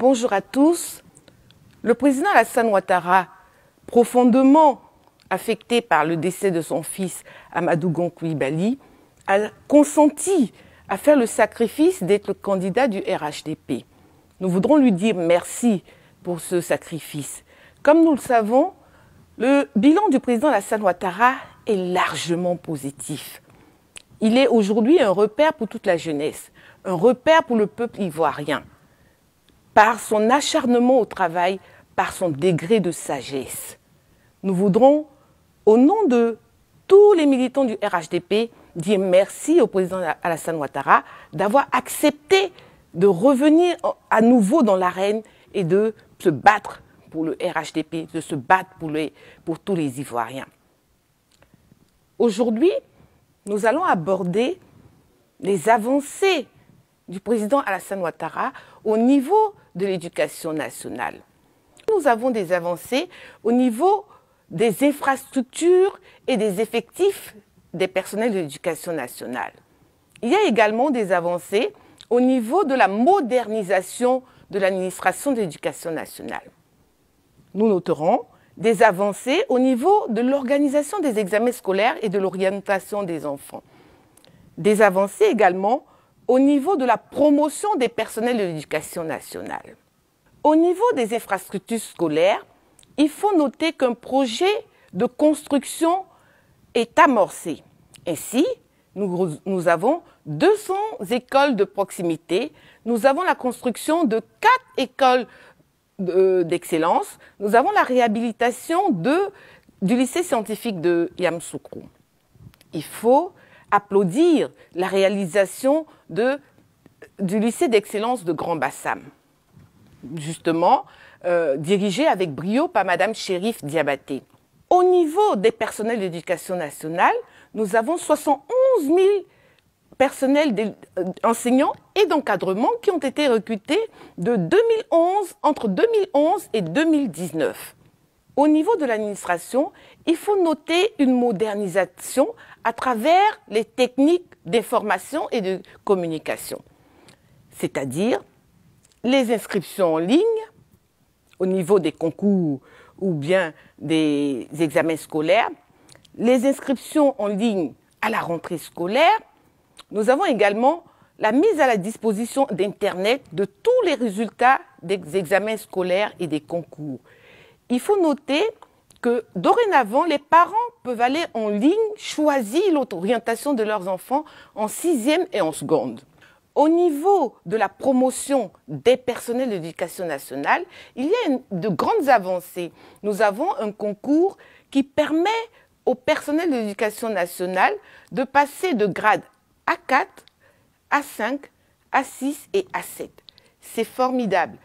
Bonjour à tous. Le président Alassane Ouattara, profondément affecté par le décès de son fils Amadou Gon Coulibaly, a consenti à faire le sacrifice d'être le candidat du RHDP. Nous voudrons lui dire merci pour ce sacrifice. Comme nous le savons, le bilan du président Alassane Ouattara est largement positif. Il est aujourd'hui un repère pour toute la jeunesse, un repère pour le peuple ivoirien, par son acharnement au travail, par son degré de sagesse. Nous voudrons, au nom de tous les militants du RHDP, dire merci au président Alassane Ouattara d'avoir accepté de revenir à nouveau dans l'arène et de se battre pour le RHDP, de se battre pour tous les Ivoiriens. Aujourd'hui, nous allons aborder les avancées du président Alassane Ouattara au niveau de l'éducation nationale. Nous avons des avancées au niveau des infrastructures et des effectifs des personnels de l'éducation nationale. Il y a également des avancées au niveau de la modernisation de l'administration de l'éducation nationale. Nous noterons des avancées au niveau de l'organisation des examens scolaires et de l'orientation des enfants. Des avancées également au niveau de la promotion des personnels de l'éducation nationale. Au niveau des infrastructures scolaires, il faut noter qu'un projet de construction est amorcé. Ainsi, nous avons 200 écoles de proximité, nous avons la construction de 4 écoles d'excellence, nous avons la réhabilitation du lycée scientifique de Yamoussoukro. Il faut applaudir la réalisation du lycée d'excellence de Grand Bassam, justement dirigé avec brio par Madame Chérif Diabaté. Au niveau des personnels d'éducation nationale, nous avons 71 000 personnels enseignants et d'encadrement qui ont été recrutés entre 2011 et 2019. Au niveau de l'administration, il faut noter une modernisation à travers les techniques d'information et de communication, c'est-à-dire les inscriptions en ligne au niveau des concours ou bien des examens scolaires, les inscriptions en ligne à la rentrée scolaire. Nous avons également la mise à la disposition d'Internet de tous les résultats des examens scolaires et des concours. Il faut noter que dorénavant, les parents peuvent aller en ligne, choisir l'orientation de leurs enfants en 6e et en seconde. Au niveau de la promotion des personnels de l'éducation nationale, il y a de grandes avancées. Nous avons un concours qui permet aux personnels de l'éducation nationale de passer de grade A4, A5, A6 et A7. C'est formidable.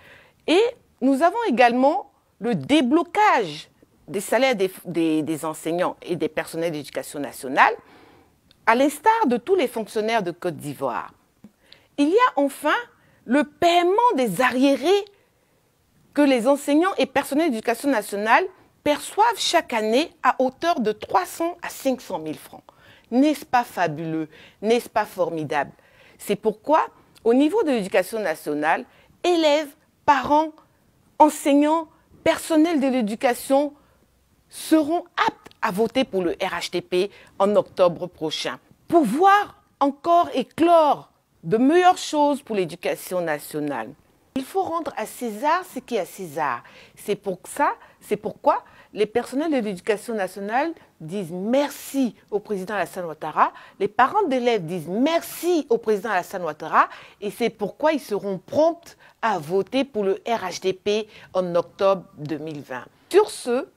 Et nous avons également le déblocage des salaires des enseignants et des personnels d'éducation nationale, à l'instar de tous les fonctionnaires de Côte d'Ivoire. Il y a enfin le paiement des arriérés que les enseignants et personnels d'éducation nationale perçoivent chaque année à hauteur de 300 à 500 000 francs. N'est-ce pas fabuleux? N'est-ce pas formidable? C'est pourquoi, au niveau de l'éducation nationale, élèves, parents, enseignants, personnels de l'éducation seront aptes à voter pour le RHDP en octobre prochain. Pour voir encore éclore de meilleures choses pour l'éducation nationale. Il faut rendre à César ce qui est à César. C'est pourquoi les personnels de l'éducation nationale disent merci au président Alassane Ouattara, les parents d'élèves disent merci au président Alassane Ouattara, et c'est pourquoi ils seront prompts à voter pour le RHDP en octobre 2020. Sur ce,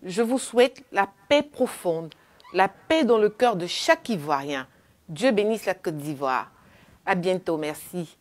je vous souhaite la paix profonde, la paix dans le cœur de chaque Ivoirien. Dieu bénisse la Côte d'Ivoire. À bientôt, merci.